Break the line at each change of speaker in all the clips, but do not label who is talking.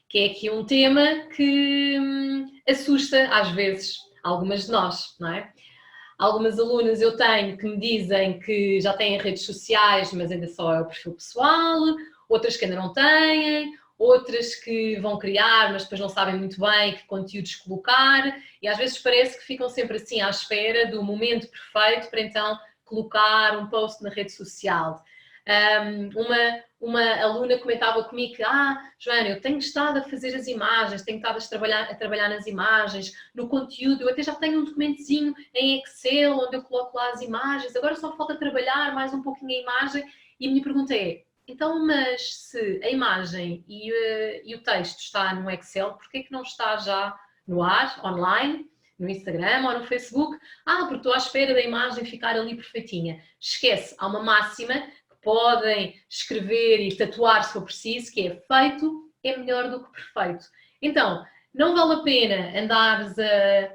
que é aqui um tema que assusta às vezes algumas de nós, não é? Algumas alunas eu tenho que me dizem que já têm redes sociais, mas ainda só é o perfil pessoal, outras que ainda não têm, outras que vão criar, mas depois não sabem muito bem que conteúdos colocar, e às vezes parece que ficam sempre assim à espera do momento perfeito para então colocar um post na rede social. Uma aluna comentava comigo que, Joana, eu tenho estado a fazer as imagens, tenho estado a trabalhar nas imagens, no conteúdo, eu até já tenho um documentozinho em Excel onde eu coloco lá as imagens, agora só falta trabalhar mais um pouquinho a imagem. E a minha pergunta é, então, mas se a imagem e o texto está no Excel, porquê é que não está já no ar, online, no Instagram ou no Facebook? Porque estou à espera da imagem ficar ali perfeitinha. Esquece, há uma máxima que podem escrever e tatuar se for preciso, que é feito é melhor do que perfeito. Então, não vale a pena andares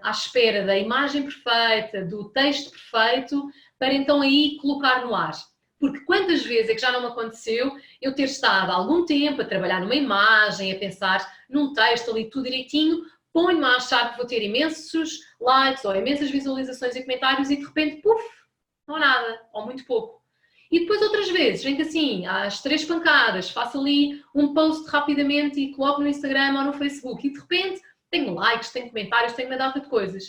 à espera da imagem perfeita, do texto perfeito, para então aí colocar no ar. Porque quantas vezes é que já não me aconteceu eu ter estado há algum tempo a trabalhar numa imagem, a pensar num texto ali tudo direitinho, ponho-me a achar que vou ter imensos likes ou imensas visualizações e comentários e de repente, puf, não há nada, ou muito pouco. E depois outras vezes, em que assim, às 3 pancadas, faço ali um post rapidamente e coloco no Instagram ou no Facebook e de repente tenho likes, tenho comentários, tenho uma data de coisas.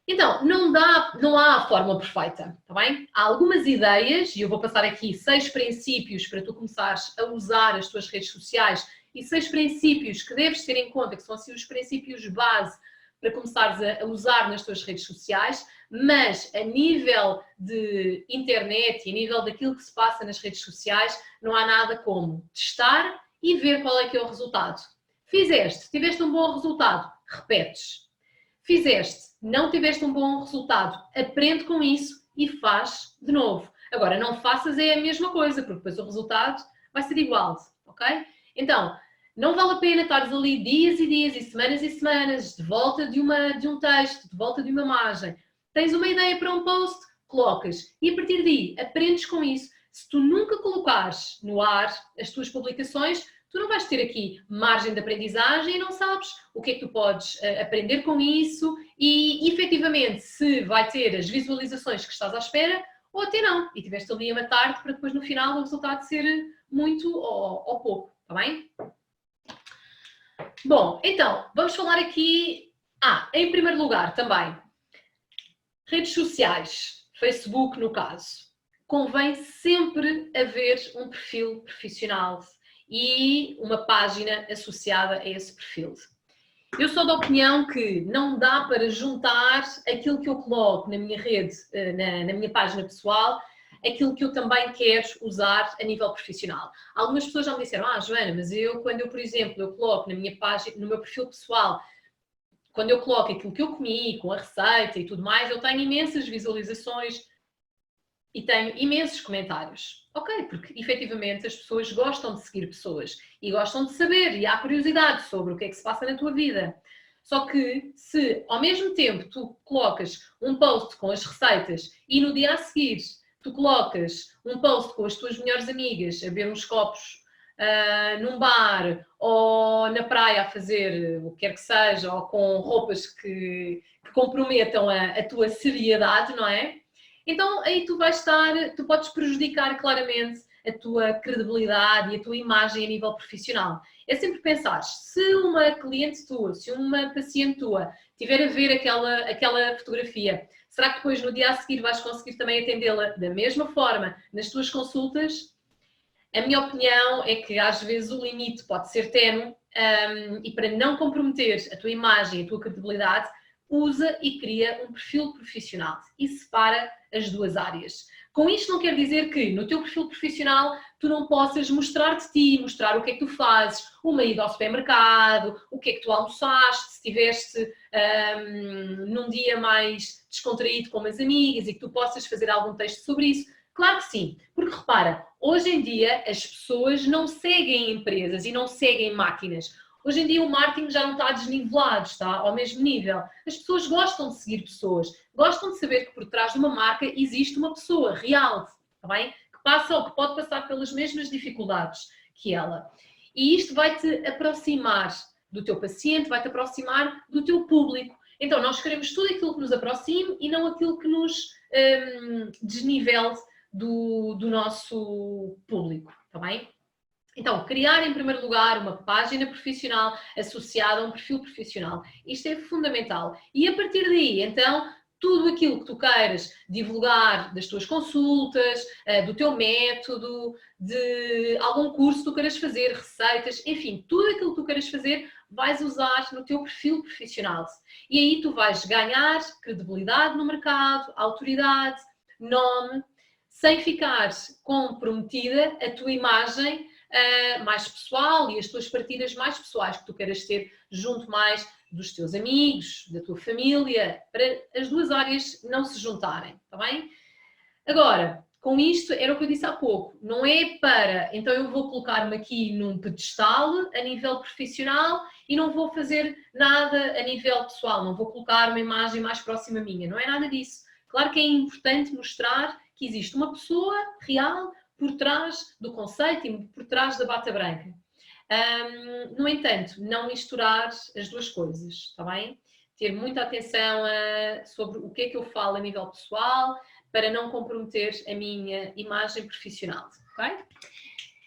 Então, não há a fórmula perfeita, está bem? Há algumas ideias, e eu vou passar aqui 6 princípios para tu começares a usar as tuas redes sociais e 6 princípios que deves ter em conta, que são assim os princípios base para começares a usar nas tuas redes sociais, mas a nível de internet e a nível daquilo que se passa nas redes sociais, não há nada como testar e ver qual é que é o resultado. Fizeste, tiveste um bom resultado, repetes. Fizeste, não tiveste um bom resultado, aprende com isso e faz de novo. Agora, não faças é a mesma coisa, porque depois o resultado vai ser igual, ok? Então, não vale a pena estares ali dias e dias e semanas de volta de um texto, de volta de uma imagem. Tens uma ideia para um post, colocas e a partir daí aprendes com isso. Se tu nunca colocares no ar as tuas publicações, tu não vais ter aqui margem de aprendizagem e não sabes o que é que tu podes aprender com isso e, efetivamente, se vai ter as visualizações que estás à espera ou até não. E tiveste ali a matar-te para depois, no final, o resultado ser muito ou pouco, está bem? Bom, então, vamos falar aqui... em primeiro lugar, também, redes sociais, Facebook no caso. Convém sempre haver um perfil profissional e uma página associada a esse perfil. Eu sou da opinião que não dá para juntar aquilo que eu coloco na minha rede, na minha página pessoal, aquilo que eu também quero usar a nível profissional. Algumas pessoas já me disseram, Joana, mas quando eu, por exemplo, eu coloco na minha página, no meu perfil pessoal, quando eu coloco aquilo que eu comi, com a receita e tudo mais, eu tenho imensas visualizações e tenho imensos comentários. Ok, porque efetivamente as pessoas gostam de seguir pessoas e gostam de saber e há curiosidade sobre o que é que se passa na tua vida. Só que se ao mesmo tempo tu colocas um post com as receitas e no dia a seguir tu colocas um post com as tuas melhores amigas a beber uns copos num bar ou na praia a fazer o que quer que seja ou com roupas que comprometam a tua seriedade, não é? Então aí tu podes prejudicar claramente a tua credibilidade e a tua imagem a nível profissional. É sempre pensar, se uma cliente tua, se uma paciente tua tiver a ver aquela fotografia, será que depois no dia a seguir vais conseguir também atendê-la da mesma forma nas tuas consultas? A minha opinião é que às vezes o limite pode ser ténue e para não comprometer a tua imagem e a tua credibilidade, usa e cria um perfil profissional e separa as duas áreas. Com isto não quer dizer que no teu perfil profissional tu não possas mostrar-te ti, mostrar o que é que tu fazes, uma ida ao supermercado, o que é que tu almoçaste, se estiveste num dia mais descontraído com umas amigas e que tu possas fazer algum texto sobre isso. Claro que sim, porque repara, hoje em dia as pessoas não seguem empresas e não seguem máquinas. Hoje em dia o marketing já não está desnivelado, está ao mesmo nível. As pessoas gostam de seguir pessoas, gostam de saber que por trás de uma marca existe uma pessoa real, está bem? Que passa ou que pode passar pelas mesmas dificuldades que ela. E isto vai-te aproximar do teu paciente, vai-te aproximar do teu público. Então, nós queremos tudo aquilo que nos aproxime e não aquilo que nos desnivele do nosso público, está bem? Então, criar em primeiro lugar uma página profissional associada a um perfil profissional. Isto é fundamental. E a partir daí, então, tudo aquilo que tu queiras divulgar das tuas consultas, do teu método, de algum curso que tu queiras fazer, receitas, enfim, tudo aquilo que tu queiras fazer, vais usar no teu perfil profissional. E aí tu vais ganhar credibilidade no mercado, autoridade, nome, sem ficar comprometida a tua imagem mais pessoal e as tuas partilhas mais pessoais que tu queiras ter junto mais dos teus amigos, da tua família, para as duas áreas não se juntarem, está bem? Agora, com isto, era o que eu disse há pouco, não é para, então eu vou colocar-me aqui num pedestal a nível profissional e não vou fazer nada a nível pessoal, não vou colocar uma imagem mais próxima minha, não é nada disso. Claro que é importante mostrar que existe uma pessoa real por trás do conceito e por trás da bata branca. No entanto, não misturar as duas coisas, está bem? Ter muita atenção sobre o que é que eu falo a nível pessoal para não comprometer a minha imagem profissional, ok?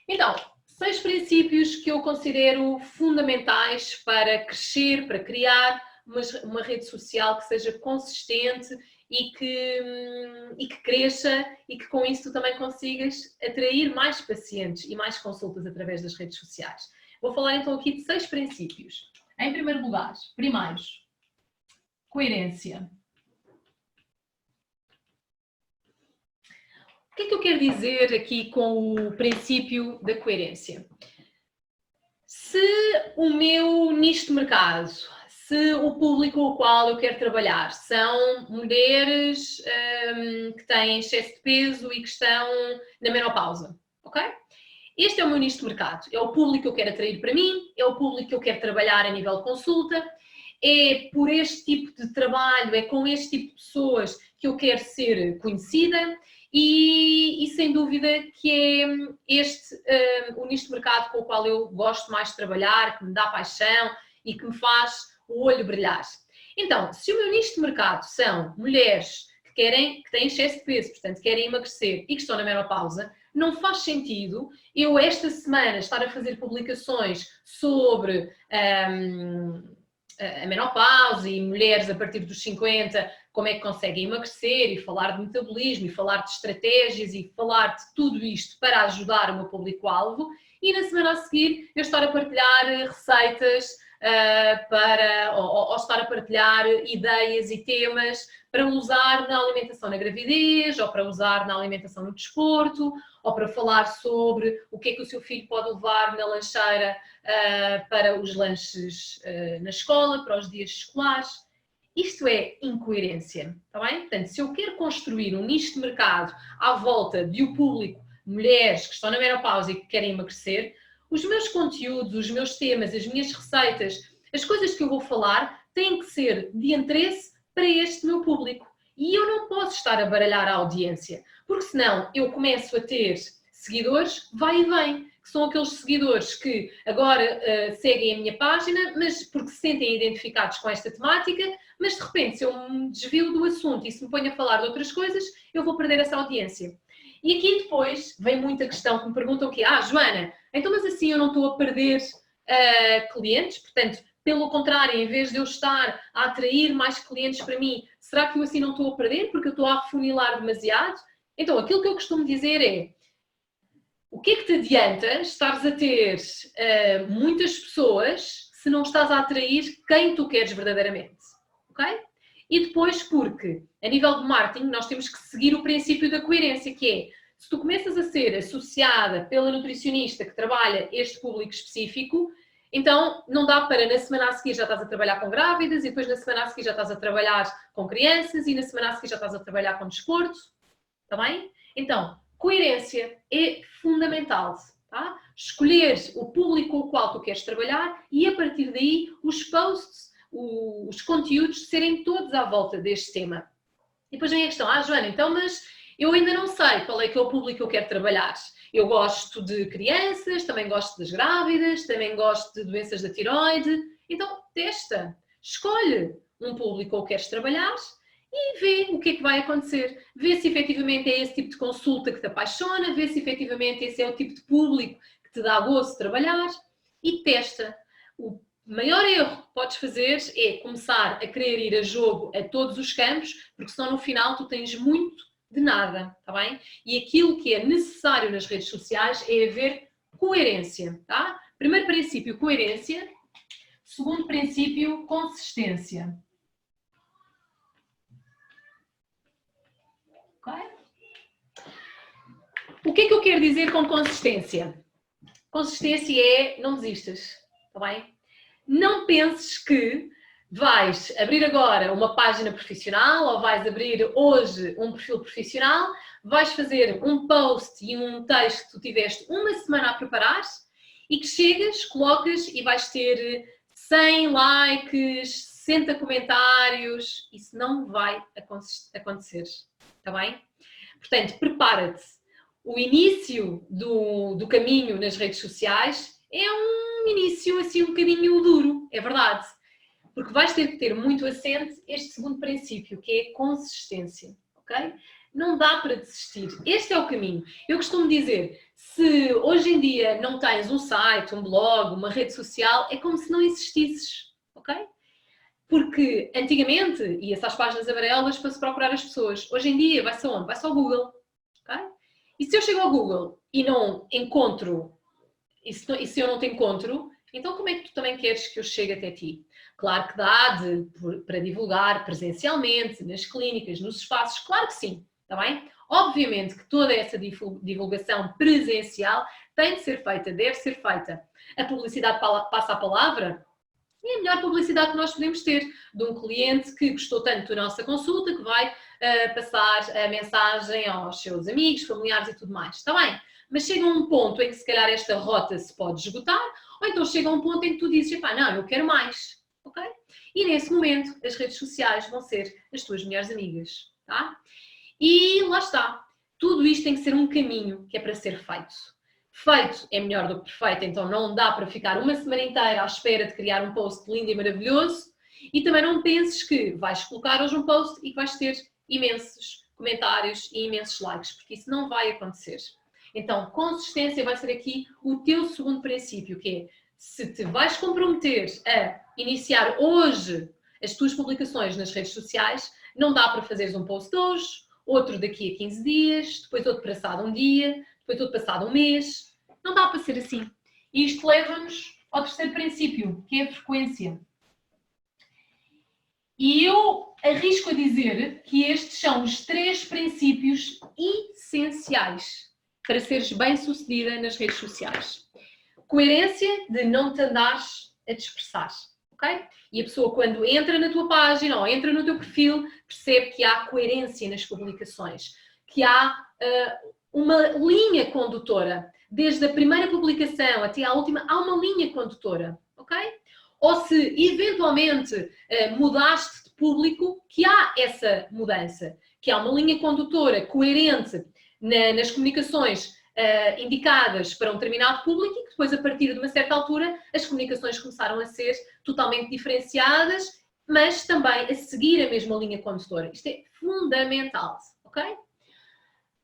Então, 6 princípios que eu considero fundamentais para crescer, para criar uma rede social que seja consistente e que cresça e que com isso tu também consigas atrair mais pacientes e mais consultas através das redes sociais. Vou falar então aqui de 6 princípios. Em primeiro lugar, coerência. O que é que eu quero dizer aqui com o princípio da coerência? Se o meu nicho de mercado, se o público com o qual eu quero trabalhar são mulheres que têm excesso de peso e que estão na menopausa, ok? Este é o meu nicho de mercado, é o público que eu quero atrair para mim, é o público que eu quero trabalhar a nível de consulta, é por este tipo de trabalho, é com este tipo de pessoas que eu quero ser conhecida e sem dúvida que é este o nicho de mercado com o qual eu gosto mais de trabalhar, que me dá paixão e que me faz o olho brilhar. Então, se o meu nicho de mercado são mulheres que têm excesso de peso, portanto querem emagrecer e que estão na menopausa, não faz sentido eu esta semana estar a fazer publicações sobre a menopausa e mulheres a partir dos 50, como é que conseguem emagrecer e falar de metabolismo e falar de estratégias e falar de tudo isto para ajudar o meu público-alvo e na semana a seguir eu estar a partilhar receitas ou estar a partilhar ideias e temas para usar na alimentação na gravidez ou para usar na alimentação no desporto ou para falar sobre o que é que o seu filho pode levar na lancheira para os lanches na escola, para os dias escolares. Isto é incoerência, está bem? Portanto, se eu quero construir um nicho de mercado à volta de um público, mulheres que estão na menopausa e que querem emagrecer, os meus conteúdos, os meus temas, as minhas receitas, as coisas que eu vou falar têm que ser de interesse para este meu público. E eu não posso estar a baralhar a audiência, porque senão eu começo a ter seguidores, vai e vem, que são aqueles seguidores que agora seguem a minha página, mas porque se sentem identificados com esta temática, mas de repente se eu me desvio do assunto e se me ponho a falar de outras coisas, eu vou perder essa audiência. E aqui depois vem muita questão que me perguntam que, Joana, então mas assim eu não estou a perder clientes, portanto, pelo contrário, em vez de eu estar a atrair mais clientes para mim, será que eu assim não estou a perder porque eu estou a afunilar demasiado? Então, aquilo que eu costumo dizer é, o que é que te adianta estares a ter muitas pessoas se não estás a atrair quem tu queres verdadeiramente, ok? E depois porque, a nível de marketing, nós temos que seguir o princípio da coerência, que é, se tu começas a ser associada pela nutricionista que trabalha este público específico, então não dá para na semana a seguir já estás a trabalhar com grávidas e depois na semana a seguir já estás a trabalhar com crianças e na semana a seguir já estás a trabalhar com desporto, está bem? Então, coerência é fundamental, tá? Escolher o público com o qual tu queres trabalhar e a partir daí os posts, os conteúdos serem todos à volta deste tema. E depois vem a questão, Joana, então mas Eu ainda não sei qual é que é o público que eu quero trabalhar. Eu gosto de crianças, também gosto das grávidas, também gosto de doenças da tiroide. Então, testa, escolhe um público que queres trabalhar e vê o que é que vai acontecer. Vê se efetivamente é esse tipo de consulta que te apaixona, vê se efetivamente esse é o tipo de público que te dá gosto de trabalhar e testa. O maior erro que podes fazer é começar a querer ir a jogo a todos os campos, porque senão no final tu tens muito de nada, está bem? E aquilo que é necessário nas redes sociais é haver coerência, tá? Primeiro princípio, coerência. Segundo princípio, consistência. Ok? O que é que eu quero dizer com consistência? Consistência é não desistas, está bem? Não penses que vais abrir agora uma página profissional ou vais abrir hoje um perfil profissional, vais fazer um post e um texto que tu tiveste uma semana a preparar e que chegas, colocas e vais ter 100 likes, 60 comentários. Isso não vai acontecer, está bem? Portanto, prepara-te. O início do caminho nas redes sociais é um início assim um bocadinho duro, é verdade. Porque vais ter que ter muito assente este segundo princípio, que é consistência, ok? Não dá para desistir. Este é o caminho. Eu costumo dizer, se hoje em dia não tens um site, um blog, uma rede social, é como se não existisses, ok? Porque antigamente ia-se às páginas amarelas para se procurar as pessoas. Hoje em dia vai-se aonde? Vai-se ao Google, ok? E se eu chego ao Google e não encontro, e se eu não te encontro, então como é que tu também queres que eu chegue até ti? Claro que dá para divulgar presencialmente, nas clínicas, nos espaços, claro que sim, está bem? Obviamente que toda essa divulgação presencial tem de ser feita, deve ser feita. A publicidade passa a palavra é a melhor publicidade que nós podemos ter de um cliente que gostou tanto da nossa consulta que vai passar a mensagem aos seus amigos, familiares e tudo mais. Está bem? Mas chega a um ponto em que se calhar esta rota se pode esgotar, ou então chega a um ponto em que tu dizes, pá, não, eu quero mais. Ok? E nesse momento as redes sociais vão ser as tuas melhores amigas. Tá? E lá está. Tudo isto tem que ser um caminho que é para ser feito. Feito é melhor do que perfeito, então não dá para ficar uma semana inteira à espera de criar um post lindo e maravilhoso e também não penses que vais colocar hoje um post e que vais ter imensos comentários e imensos likes, porque isso não vai acontecer. Então, consistência vai ser aqui o teu segundo princípio, que é se te vais comprometer a iniciar hoje as tuas publicações nas redes sociais, não dá para fazeres um post hoje, outro daqui a 15 dias, depois outro passado um dia, depois outro passado um mês. Não dá para ser assim. E isto leva-nos ao terceiro princípio, que é a frequência. E eu arrisco a dizer que estes são os 3 princípios essenciais para seres bem-sucedida nas redes sociais. Coerência de não te andares a dispersar, ok? E a pessoa quando entra na tua página ou entra no teu perfil percebe que há coerência nas publicações, que há uma linha condutora. Desde a primeira publicação até à última, há uma linha condutora, ok? Ou se eventualmente mudaste de público, que há essa mudança, que há uma linha condutora coerente nas comunicações indicadas para um determinado público e que depois, a partir de uma certa altura, as comunicações começaram a ser totalmente diferenciadas, mas também a seguir a mesma linha condutora. Isto é fundamental, ok?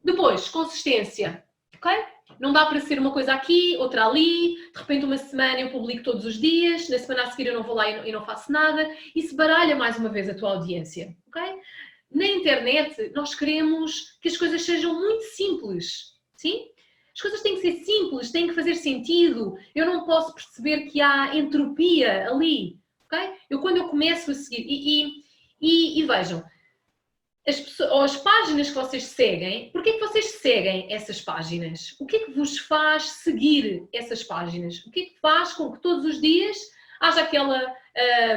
Depois, consistência, ok? Não dá para ser uma coisa aqui, outra ali, de repente uma semana eu publico todos os dias, na semana a seguir eu não vou lá e não faço nada. Isso baralha mais uma vez a tua audiência, ok? Na internet nós queremos que as coisas sejam muito simples, sim? As coisas têm que ser simples, têm que fazer sentido. Eu não posso perceber que há entropia ali, ok? Quando eu começo a seguir, e vejam, as páginas que vocês seguem, porquê é que vocês seguem essas páginas? O que é que vos faz seguir essas páginas? O que é que faz com que todos os dias haja aquela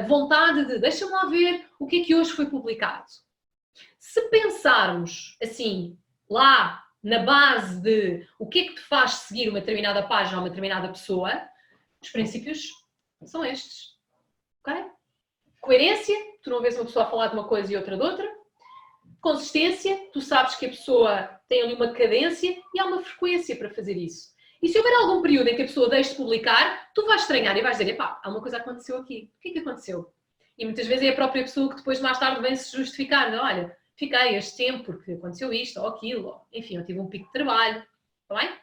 vontade de deixa-me lá ver o que é que hoje foi publicado? Se pensarmos assim, lá na base de o que é que te faz seguir uma determinada página ou uma determinada pessoa, os princípios são estes. Ok? Coerência, tu não vês uma pessoa a falar de uma coisa e outra de outra. Consistência, tu sabes que a pessoa tem ali uma cadência e há uma frequência para fazer isso. E se houver algum período em que a pessoa deixe de publicar, tu vais estranhar e vais dizer, epá, há uma coisa que aconteceu aqui. O que é que aconteceu? E muitas vezes é a própria pessoa que depois mais tarde vem se justificar. Não, olha, fiquei este tempo porque aconteceu isto ou aquilo, ou, enfim, eu tive um pico de trabalho. Está bem?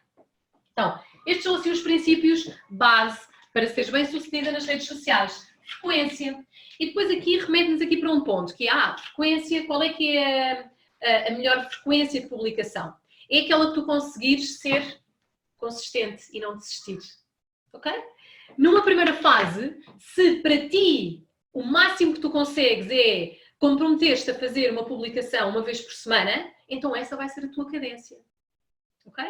Então, estes são assim os princípios base para seres bem sucedida nas redes sociais. Frequência. E depois aqui remete-nos aqui para um ponto, que é frequência, qual é que é a melhor frequência de publicação? É aquela que tu conseguires ser consistente e não desistir. Ok? Numa primeira fase, se para ti o máximo que tu consegues é comprometer-te a fazer uma publicação uma vez por semana, então essa vai ser a tua cadência. Ok?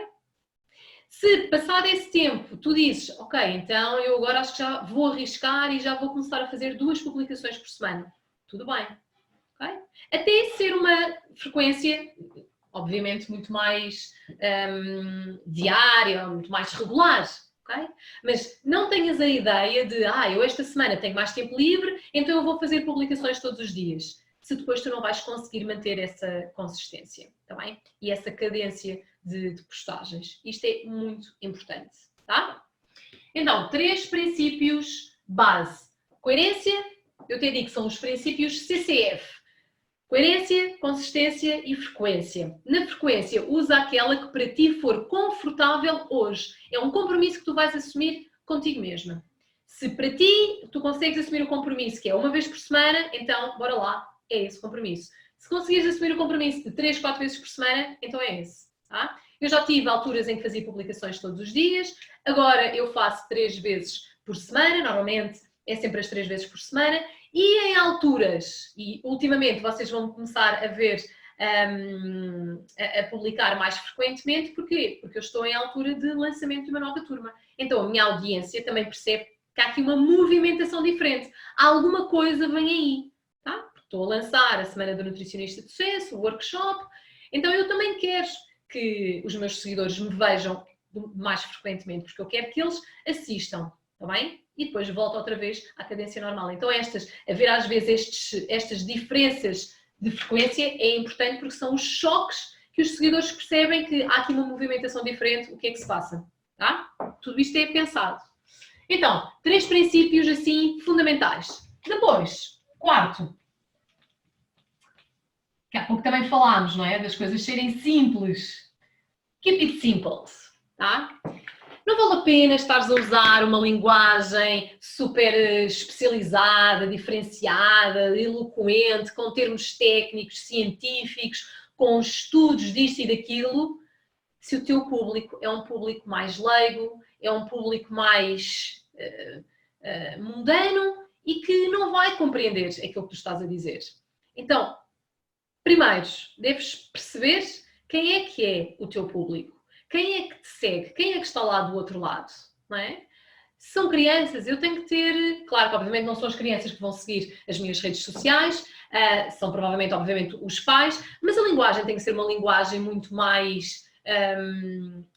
Se passado esse tempo tu dizes, ok, então eu agora acho que já vou arriscar e já vou começar a fazer 2 publicações por semana, tudo bem. Okay? Até ser uma frequência, obviamente, muito mais diária, muito mais regular. Okay? Mas não tenhas a ideia de, eu esta semana tenho mais tempo livre, então eu vou fazer publicações todos os dias. Se depois tu não vais conseguir manter essa consistência, tá bem? E essa cadência de postagens. Isto é muito importante, tá? Então, 3 princípios base. Coerência, eu te digo que são os princípios CCF. Coerência, consistência e frequência. Na frequência, usa aquela que para ti for confortável hoje. É um compromisso que tu vais assumir contigo mesma. Se para ti tu consegues assumir o compromisso que é uma vez por semana, então bora lá, é esse compromisso. Se conseguires assumir o compromisso de 3, 4 vezes por semana, então é esse. Tá? Eu já tive alturas em que fazia publicações todos os dias, agora eu faço 3 vezes por semana, normalmente é sempre as 3 vezes por semana, e em alturas, e ultimamente vocês vão começar a ver, a publicar mais frequentemente, porquê? Porque eu estou em altura de lançamento de uma nova turma. Então a minha audiência também percebe que há aqui uma movimentação diferente, alguma coisa vem aí. Tá? Estou a lançar a Semana do Nutricionista de Sucesso, o workshop, então eu também quero que os meus seguidores me vejam mais frequentemente, porque eu quero que eles assistam, está bem? E depois volto outra vez à cadência normal. Então haver às vezes estas diferenças de frequência é importante porque são os choques que os seguidores percebem que há aqui uma movimentação diferente, o que é que se passa, tá? Tudo isto é pensado. Então, 3 princípios assim fundamentais. Depois, 4. Que há pouco também falámos, não é? Das coisas serem simples. Keep it simple, tá? Não vale a pena estares a usar uma linguagem super especializada, diferenciada, eloquente, com termos técnicos, científicos, com estudos disto e daquilo, se o teu público é um público mais leigo, é um público mais mundano e que não vai compreender aquilo que tu estás a dizer. Então, primeiro, deves perceber quem é o teu público. Quem é que te segue? Quem é que está lá do outro lado? Não é? Se são crianças, eu tenho que ter... Claro que obviamente não são as crianças que vão seguir as minhas redes sociais, são provavelmente, obviamente, os pais, mas a linguagem tem que ser uma linguagem muito mais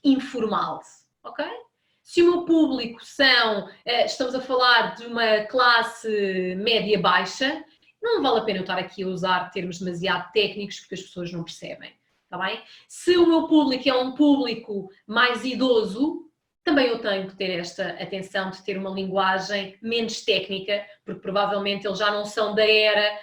informal, ok? Se o meu público estamos a falar de uma classe média-baixa, não vale a pena eu estar aqui a usar termos demasiado técnicos porque as pessoas não percebem. Está bem? Se o meu público é um público mais idoso, também eu tenho que ter esta atenção de ter uma linguagem menos técnica, porque provavelmente eles já não são da era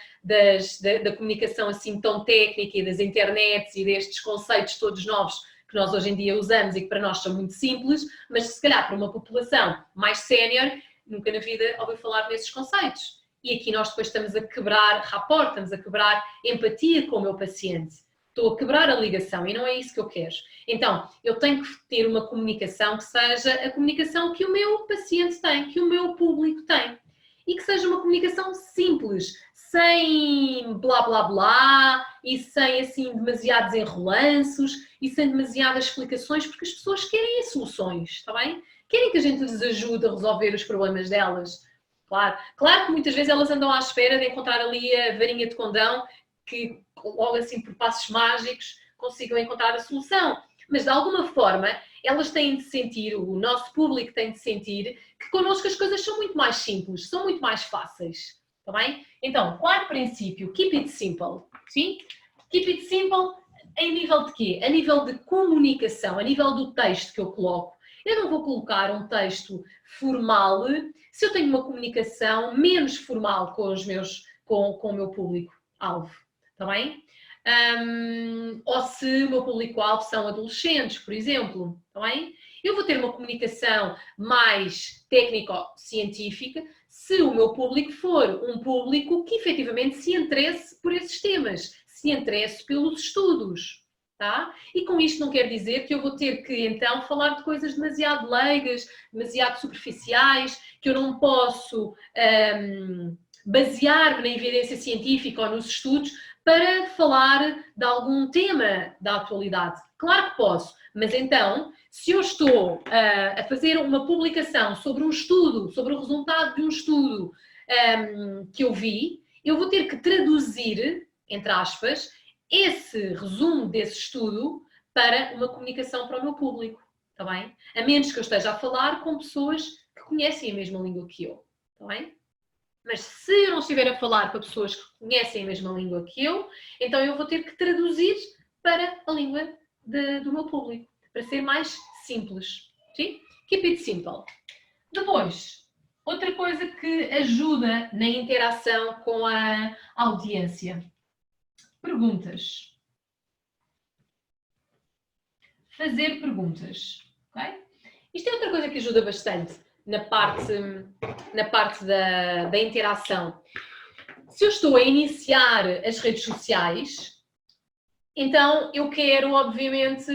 da comunicação assim tão técnica e das internets e destes conceitos todos novos que nós hoje em dia usamos e que para nós são muito simples, mas se calhar para uma população mais sénior, nunca na vida ouviu falar nesses conceitos. E aqui nós depois estamos a quebrar rapport, estamos a quebrar empatia com o meu paciente. Estou a quebrar a ligação e não é isso que eu quero. Então, eu tenho que ter uma comunicação que seja a comunicação que o meu paciente tem, que o meu público tem. E que seja uma comunicação simples, sem blá blá blá e sem assim demasiados enrolanços e sem demasiadas explicações, porque as pessoas querem soluções, está bem? Querem que a gente lhes ajude a resolver os problemas delas. Claro que muitas vezes elas andam à espera de encontrar ali a varinha de condão que logo assim por passos mágicos consigam encontrar a solução. Mas de alguma forma elas têm de sentir, o nosso público tem de sentir que connosco as coisas são muito mais simples, são muito mais fáceis. Está bem? Então, quarto princípio, keep it simple. Sim? Keep it simple em nível de quê? A nível de comunicação, a nível do texto que eu coloco. Eu não vou colocar um texto formal se eu tenho uma comunicação menos formal com o meu público-alvo, está bem? Ou se o meu público-alvo são adolescentes, por exemplo, está bem? Eu vou ter uma comunicação mais técnico-científica se o meu público for um público que efetivamente se interesse por esses temas, se interesse pelos estudos. Tá? E com isto não quer dizer que eu vou ter que então falar de coisas demasiado leigas, demasiado superficiais, que eu não posso basear-me na evidência científica ou nos estudos para falar de algum tema da atualidade. Claro que posso, mas então, se eu estou a fazer uma publicação sobre um estudo, sobre o resultado de um estudo que eu vi, eu vou ter que traduzir, entre aspas, esse resumo desse estudo para uma comunicação para o meu público, está bem? A menos que eu esteja a falar com pessoas que conhecem a mesma língua que eu, está bem? Mas se eu não estiver a falar para pessoas que conhecem a mesma língua que eu, então eu vou ter que traduzir para a língua do meu público, para ser mais simples. Sim? Keep it simple. Depois, outra coisa que ajuda na interação com a audiência. Perguntas. Fazer perguntas. Okay? Isto é outra coisa que ajuda bastante na parte da interação. Se eu estou a iniciar as redes sociais, então eu quero, obviamente,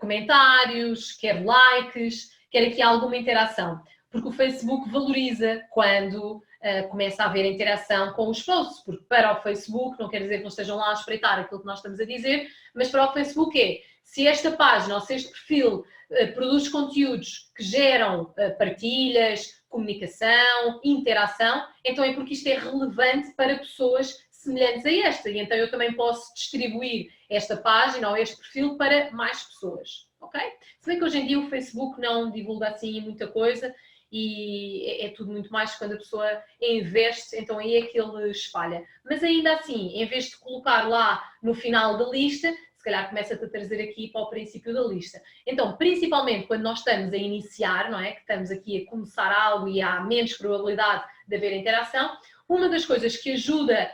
comentários, quero likes, quero aqui alguma interação. Porque o Facebook valoriza quando começa a haver interação com os posts, porque para o Facebook, não quer dizer que não estejam lá a espreitar aquilo que nós estamos a dizer, mas para o Facebook se esta página ou se este perfil produz conteúdos que geram partilhas, comunicação, interação, então é porque isto é relevante para pessoas semelhantes a esta, e então eu também posso distribuir esta página ou este perfil para mais pessoas, ok? Se bem que hoje em dia o Facebook não divulga assim muita coisa, e é tudo muito mais quando a pessoa investe, então aí é que ele espalha. Mas ainda assim, em vez de colocar lá no final da lista, se calhar começa-te a trazer aqui para o princípio da lista. Então, principalmente quando nós estamos a iniciar, não é? Que estamos aqui a começar algo e há menos probabilidade de haver interação, uma das coisas que ajuda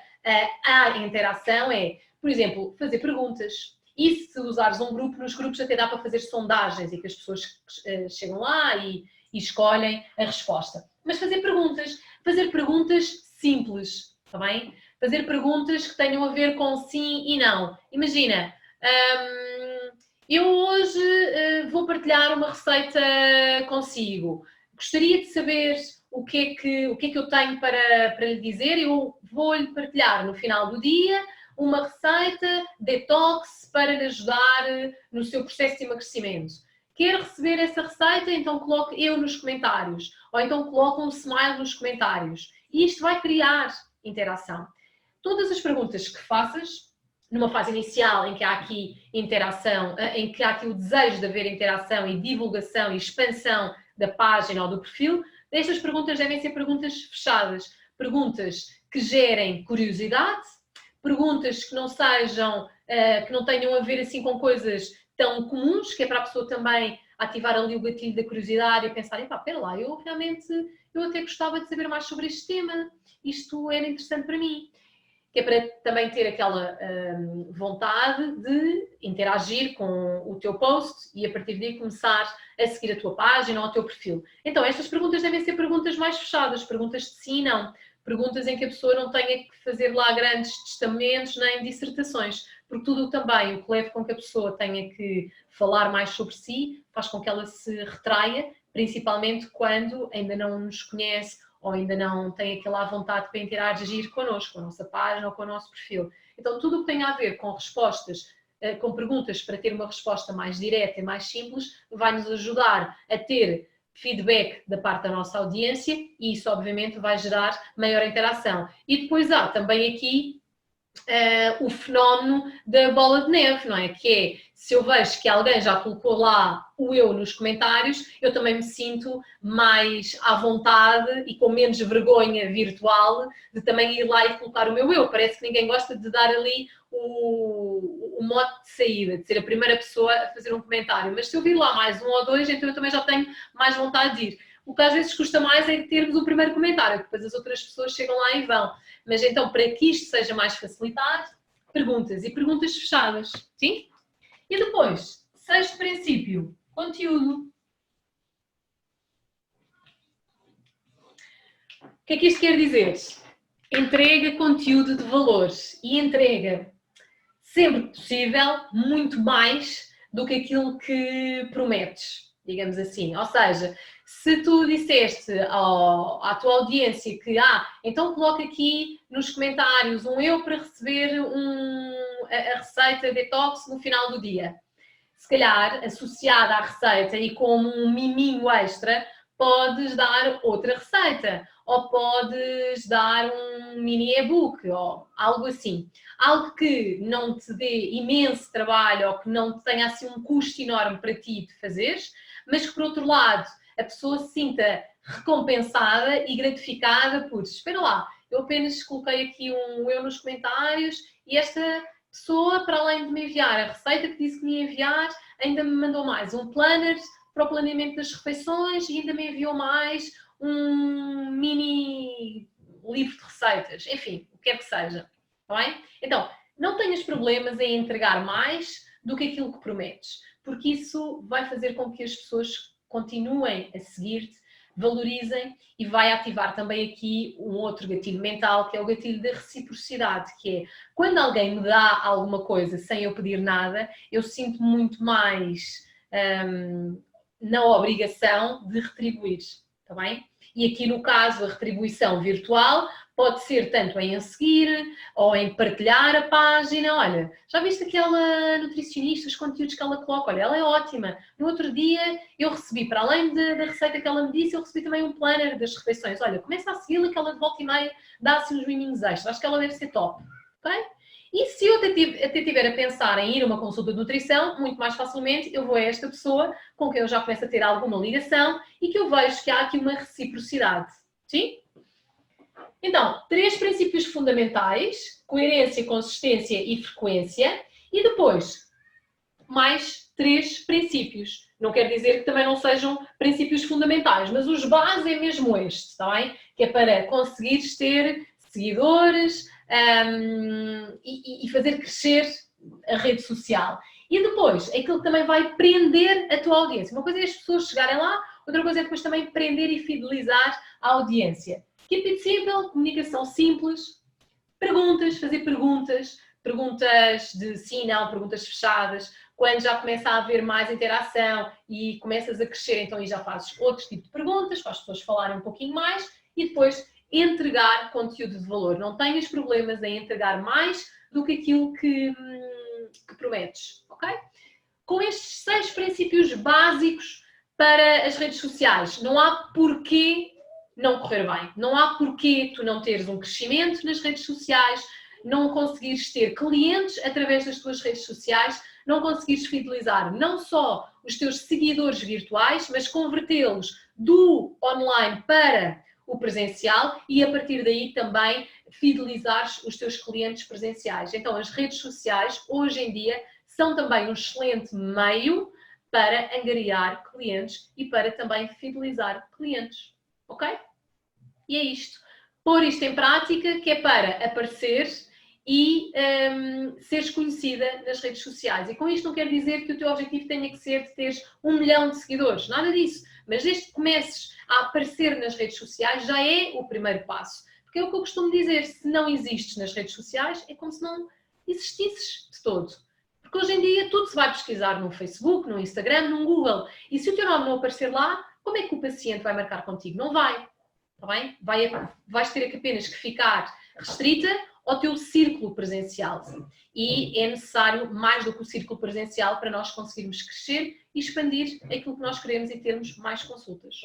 à interação é, por exemplo, fazer perguntas. E se usares um grupo, nos grupos até dá para fazer sondagens e que as pessoas chegam lá e escolhem a resposta. Mas fazer perguntas simples, está bem? Fazer perguntas que tenham a ver com sim e não. Imagina, eu hoje vou partilhar uma receita consigo. Gostaria de saber o que é que eu tenho para lhe dizer. Eu vou-lhe partilhar no final do dia uma receita detox para lhe ajudar no seu processo de emagrecimento. Quer receber essa receita? Então coloque eu nos comentários. Ou então coloque um smile nos comentários. E isto vai criar interação. Todas as perguntas que faças, numa fase inicial em que há aqui interação, em que há aqui o desejo de haver interação e divulgação e expansão da página ou do perfil, estas perguntas devem ser perguntas fechadas. Perguntas que gerem curiosidade, perguntas que não sejam, que não tenham a ver assim com coisas tão comuns, que é para a pessoa também ativar ali o gatilho da curiosidade e pensar, epá, pera lá, eu até gostava de saber mais sobre este tema, isto era interessante para mim. Que é para também ter aquela vontade de interagir com o teu post e a partir daí começar a seguir a tua página ou o teu perfil. Então, estas perguntas devem ser perguntas mais fechadas, perguntas de sim e não. Perguntas em que a pessoa não tenha que fazer lá grandes testamentos nem dissertações, porque tudo também o que leva com que a pessoa tenha que falar mais sobre si faz com que ela se retraia, principalmente quando ainda não nos conhece ou ainda não tem aquela vontade para interagir connosco, com a nossa página ou com o nosso perfil. Então, tudo o que tem a ver com respostas, com perguntas para ter uma resposta mais direta e mais simples, vai nos ajudar a ter feedback da parte da nossa audiência e isso, obviamente, vai gerar maior interação. E depois há também aqui o fenómeno da bola de neve, não é? Que é, se eu vejo que alguém já colocou lá o eu nos comentários, eu também me sinto mais à vontade e com menos vergonha virtual de também ir lá e colocar o meu eu. Parece que ninguém gosta de dar ali o mote de saída, de ser a primeira pessoa a fazer um comentário. Mas se eu vir lá mais um ou dois, então eu também já tenho mais vontade de ir. O que às vezes custa mais é termos o primeiro comentário, depois as outras pessoas chegam lá e vão. Mas então, para que isto seja mais facilitado, perguntas e perguntas fechadas, sim? E depois, sexto princípio, conteúdo. O que é que isto quer dizer? Entrega conteúdo de valor e entrega, sempre que possível, muito mais do que aquilo que prometes, digamos assim. Ou seja, se tu disseste à tua audiência que, então coloca aqui nos comentários um eu para receber a receita detox no final do dia. Se calhar, associada à receita e como um miminho extra, podes dar outra receita, ou podes dar um mini e-book, ou algo assim. Algo que não te dê imenso trabalho, ou que não tenha assim um custo enorme para ti de fazeres, mas que por outro lado a pessoa se sinta recompensada e gratificada por, espera lá, eu apenas coloquei aqui um eu nos comentários e esta pessoa, para além de me enviar a receita que disse que me ia enviar, ainda me mandou mais um planner para o planeamento das refeições e ainda me enviou mais um mini livro de receitas, enfim, o que é que seja, está bem? Então, não tenhas problemas em entregar mais do que aquilo que prometes, porque isso vai fazer com que as pessoas continuem a seguir-te, valorizem e vai ativar também aqui um outro gatilho mental, que é o gatilho da reciprocidade, que é quando alguém me dá alguma coisa sem eu pedir nada, eu sinto muito mais na obrigação de retribuir, está bem? E aqui no caso a retribuição virtual pode ser tanto em seguir ou em partilhar a página. Olha, já viste aquela nutricionista, os conteúdos que ela coloca? Olha, ela é ótima. No outro dia eu recebi, para além da receita que ela me disse, eu recebi também um planner das refeições. Olha, começa a segui-la que ela de volta e meia dá assim uns miminhos extras. Acho que ela deve ser top. Ok? E se eu até estiver a pensar em ir a uma consulta de nutrição, muito mais facilmente eu vou a esta pessoa com quem eu já começo a ter alguma ligação e que eu vejo que há aqui uma reciprocidade. Sim? Então, 3 princípios fundamentais: coerência, consistência e frequência. E depois, mais 3 princípios. Não quer dizer que também não sejam princípios fundamentais, mas os base é mesmo este, está bem? Que é para conseguires ter seguidores e fazer crescer a rede social. E depois, aquilo que também vai prender a tua audiência. Uma coisa é as pessoas chegarem lá, outra coisa é depois também prender e fidelizar a audiência. Keep it simple, comunicação simples, perguntas, fazer perguntas de sim, não, perguntas fechadas. Quando já começa a haver mais interação e começas a crescer, então aí já fazes outro tipo de perguntas, para as pessoas falarem um pouquinho mais e depois entregar conteúdo de valor. Não tenhas problemas em entregar mais do que aquilo que prometes, ok? Com estes 6 princípios básicos para as redes sociais, não há porquê não correr bem. Não há porquê tu não teres um crescimento nas redes sociais, não conseguires ter clientes através das tuas redes sociais, não conseguires fidelizar não só os teus seguidores virtuais, mas convertê-los do online para o presencial e a partir daí também fidelizares os teus clientes presenciais. Então as redes sociais hoje em dia são também um excelente meio para angariar clientes e para também fidelizar clientes, ok? E é isto. Pôr isto em prática, que é para aparecer e seres conhecida nas redes sociais. E com isto não quer dizer que o teu objetivo tenha que ser de teres 1 milhão de seguidores, nada disso. Mas desde que comeces a aparecer nas redes sociais, já é o primeiro passo. Porque é o que eu costumo dizer, se não existes nas redes sociais, é como se não existisses de todo. Porque hoje em dia tudo se vai pesquisar no Facebook, no Instagram, no Google. E se o teu nome não aparecer lá, como é que o paciente vai marcar contigo? Não vai. Está bem? Vais ter apenas que ficar restrita ao teu círculo presencial. E é necessário mais do que o círculo presencial para nós conseguirmos crescer e expandir aquilo que nós queremos e termos mais consultas.